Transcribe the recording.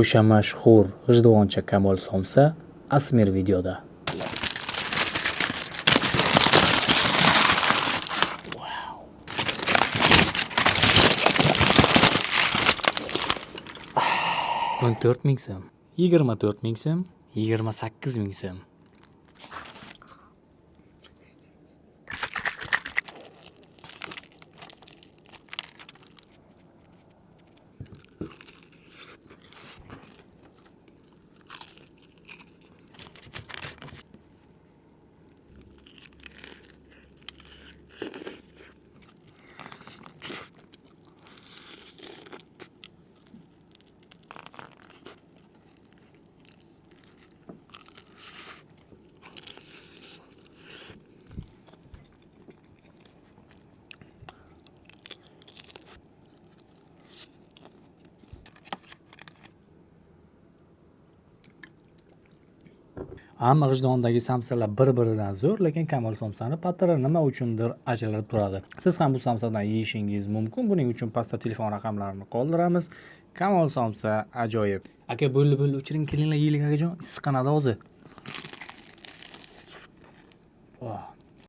O'sha mashhur g'ijduvoncha Kamol Somsa Asmer videoda. Wow. 14.000 so'm, 24.000 so'm, 28.000 so'm. Hamma g'ijduvondagi samsalar bir-biridan zo'r, lekin Kamol Somsani patiri nima uchundir ajralib turadi. Siz ham bu samsadan yeyishingiz mumkin. Buning uchun pastda telefon raqamlarini qoldiramiz. Kamol Somsa ajoyib. Aka, bo'ldi, o'chiring, kelinglar, yeylik akajon. Issiqqanadi hozir.